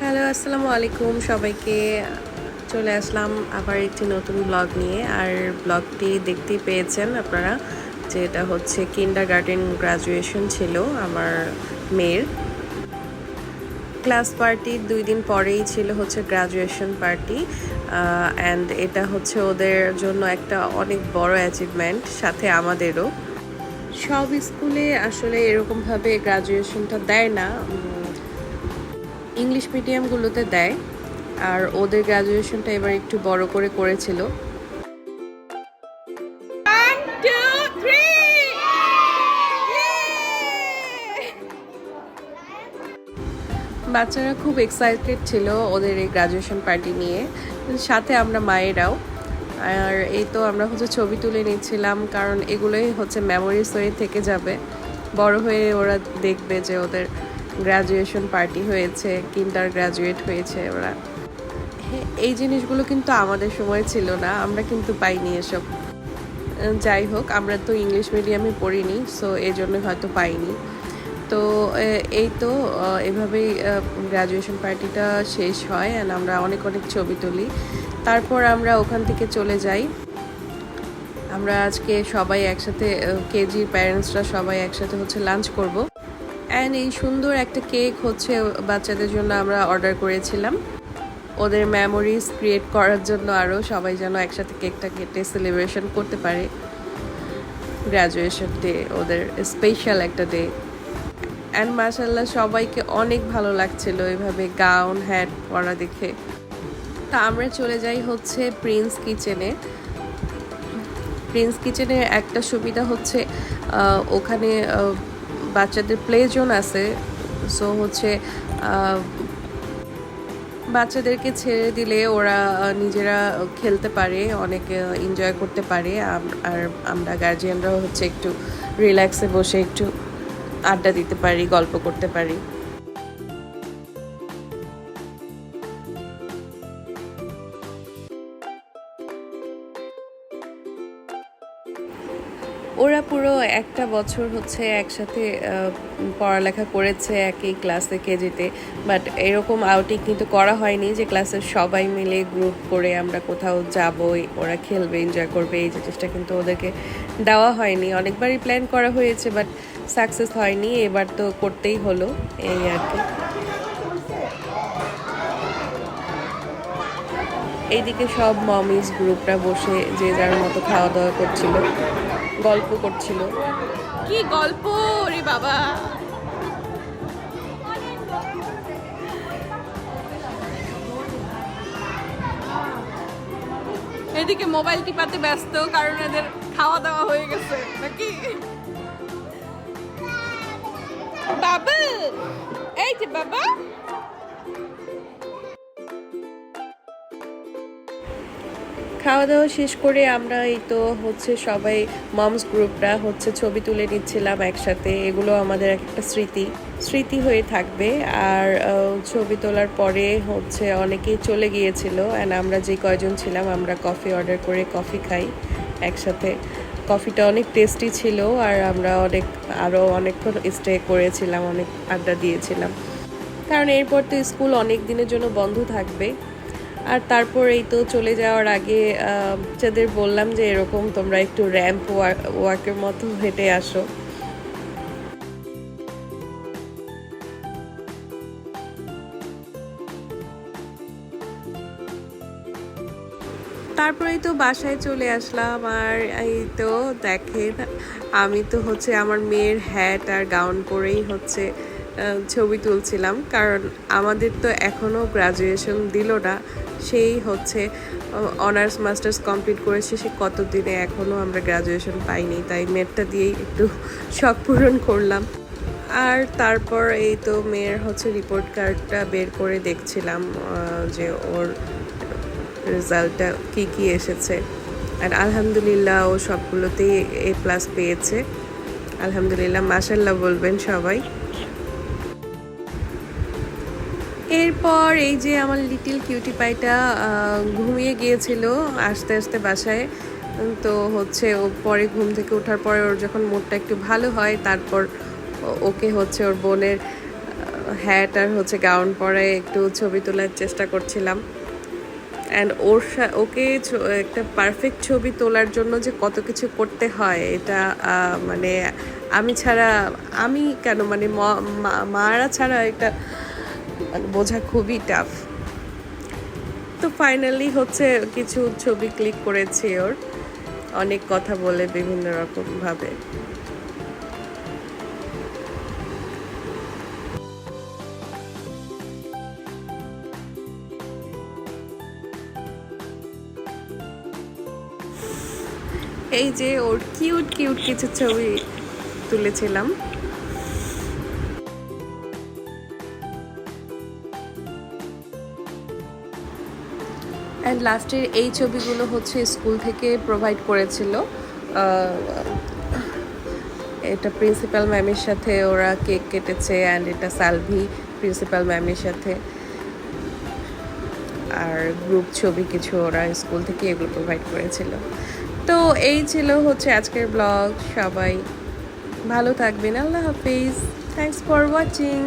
Hello, আসসালামু আলাইকুম সবাইকে। চলে আসলাম আবার একটি নতুন ব্লগ নিয়ে। আর ব্লগটি দেখতেই পেয়েছেন আপনারা যে এটা হচ্ছে কিন্ডারগার্টেন গ্র্যাজুয়েশন ছিল আমার মেয়ের। ক্লাস পার্টির 2 দিন পরেই ছিল হচ্ছে গ্র্যাজুয়েশন পার্টি। অ্যান্ড এটা হচ্ছে ওদের জন্য একটা অনেক বড় অ্যাচিভমেন্ট, সাথে আমাদেরও। সব স্কুলে আসলে এরকমভাবে গ্র্যাজুয়েশনটা দেয় না, ইংলিশ মিডিয়ামগুলোতে দেয়। আর ওদের গ্র্যাজুয়েশনটা এবার একটু বড় করে করেছিল। বাচ্চারা খুব এক্সাইটেড ছিল ওদের এই গ্র্যাজুয়েশন পার্টি নিয়ে, সাথে আমরা মায়েরাও। আর এই তো আমরা হচ্ছে ছবি তুলে নিচ্ছিলাম, কারণ এগুলোই হচ্ছে মেমোরিজ হয়ে থেকে যাবে। বড় হয়ে ওরা দেখবে যে ওদের গ্র্যাজুয়েশন পার্টি হয়েছে, কিন্ডার গ্র্যাজুয়েট হয়েছে ওরা। এই জিনিসগুলো কিন্তু আমাদের সময় ছিল না, আমরা কিন্তু পাইনি এসব। যাই হোক, আমরা তো ইংলিশ মিডিয়ামে পড়িনি, সো এই জন্য হয়তো পাইনি। তো এই তো এভাবেই গ্র্যাজুয়েশন পার্টিটা শেষ হয়, অ্যান্ড আমরা অনেক অনেক ছবি তুলি। তারপর আমরা ওখান থেকে চলে যাই। আমরা আজকে সবাই একসাথে, কেজির প্যারেন্টসরা সবাই একসাথে হচ্ছে লাঞ্চ করব। অ্যান্ড এই সুন্দর একটা কেক হচ্ছে বাচ্চাদের জন্য আমরা অর্ডার করেছিলাম, ওদের মেমোরিজ ক্রিয়েট করার জন্য। আরও সবাই যেন একসাথে কেকটা কেটে সেলিব্রেশন করতে পারে। গ্র্যাজুয়েশন ডে ওদের স্পেশাল একটা ডে। অ্যান্ড মাশাল্লাহ সবাইকে অনেক ভালো লাগছিল এভাবে গাউন হ্যাট পরা দেখে। তা আমরা চলে যাই হচ্ছে প্রিন্স কিচেনে। প্রিন্স কিচেনের একটা সুবিধা হচ্ছে ওখানে বাচ্চাদের প্লে জোন আছে। সো হচ্ছে বাচ্চাদেরকে ছেড়ে দিলে ওরা নিজেরা খেলতে পারে, অনেক এনজয় করতে পারে। আর আমরা গার্জিয়ানরাও হচ্ছে একটু রিল্যাক্সে বসে একটু আড্ডা দিতে পারি, গল্প করতে পারি। ওরা পুরো একটা বছর হচ্ছে একসাথে পড়ালেখা করেছে একই ক্লাসে কেজিতে, বাট এরকম আউটিং কিন্তু করা হয়নি যে ক্লাসের সবাই মিলে গ্রুপ করে আমরা কোথাও যাব, ওরা খেলবে, এনজয় করবে। এই জিনিসটা কিন্তু ওদেরকে দেওয়া হয়নি। অনেকবারই প্ল্যান করা হয়েছে, বাট সাকসেস হয়নি। এবার তো করতেই হলো, এই আর কি। এইদিকে সব মমিজ গ্রুপরা বসে যে যার মতো খাওয়া দাওয়া করছিল, গল্প করছিল। কি গল্প রে বাবা! এদিকে মোবাইল টিপাতে ব্যস্ত, কারণ এদের খাওয়া দাওয়া হয়ে গেছে নাকি। বাবা, এই যে বাবা। খাওয়া দাওয়া শেষ করে আমরা এই তো হচ্ছে সবাই মমস গ্রুপরা হচ্ছে ছবি তুলে নিচ্ছিলাম একসাথে। এগুলো আমাদের একটা স্মৃতি স্মৃতি হয়ে থাকবে। আর ছবি তোলার পরে হচ্ছে অনেকেই চলে গিয়েছিল, অ্যান্ড আমরা যে কয়জন ছিলাম আমরা কফি অর্ডার করে কফি খাই একসাথে। কফিটা অনেক টেস্টি ছিল, আর আমরা আরও অনেকক্ষণ স্টে করেছিলাম, অনেক আড্ডা দিয়েছিলাম। কারণ এরপর তো স্কুল অনেক দিনের জন্য বন্ধ থাকবে। আর তারপর এই তো চলে যাওয়ার আগে বাচ্চাদের বললাম যে এরকম তোমরা একটু র্যাম্প ওয়াকের মতো হেঁটে আসো। তারপরেই তো বাসায় চলে আসলাম। আর এই তো দেখেন, আমি তো হচ্ছে আমার মেয়ের হ্যাট আর গাউন পরেই হচ্ছে ছবি তুলছিলাম, কারণ আমাদের তো এখনও গ্রাজুয়েশন দিল না। সেই হচ্ছে অনার্স মাস্টার্স কমপ্লিট করেছে সে কতদিনে, এখনও আমরা গ্রাজুয়েশন পাইনি। তাই নেটটা দিয়েই একটু শখ পূরণ করলাম। আর তারপর এই তো মেয়ের হচ্ছে রিপোর্ট কার্ডটা বের করে দেখছিলাম যে ওর রেজাল্টটা কী এসেছে। আর আলহামদুলিল্লাহ ও সবগুলোতেই A+ পেয়েছে। আলহামদুলিল্লাহ, মাশাল্লাহ বলবেন সবাই। এরপর এই যে আমার লিটিল কিউটি পাইটা ঘুমিয়ে গিয়েছিল আস্তে আস্তে বাসায়। তো হচ্ছে ও পরে ঘুম থেকে ওঠার পরে ওর যখন মুডটা একটু ভালো হয়, তারপর ওকে হচ্ছে ওর বোনের হ্যাট আর হচ্ছে গাউন পরে একটু ছবি তোলার চেষ্টা করছিলাম। অ্যান্ড ওকে একটা পারফেক্ট ছবি তোলার জন্য যে কত কিছু করতে হয় এটা মানে আমি কেন মানে মারা ছাড়া এটা মানে বোঝা খুবই টাফ। তো ফাইনালি হচ্ছে কিছু ছবি ক্লিক করেছি ওর, অনেক কথা বলে বিভিন্ন রকমভাবে। এই যে ওর কিউট কিউট কিছু ছবি তুলেছিলাম। অ্যান্ড লাস্টের এই ছবিগুলো হচ্ছে স্কুল থেকে প্রোভাইড করেছিল। এটা প্রিন্সিপাল ম্যামের সাথে ওরা কেক কেটেছে, অ্যান্ড এটা সালভি প্রিন্সিপাল ম্যামের সাথে। আর গ্রুপ ছবি কিছু ওরা স্কুল থেকে এগুলো প্রোভাইড করেছিল। তো এই ছিল হচ্ছে আজকের ব্লগ। সবাই ভালো থাকবেন, আল্লাহ হাফিজ, থ্যাংকস ফর ওয়াচিং।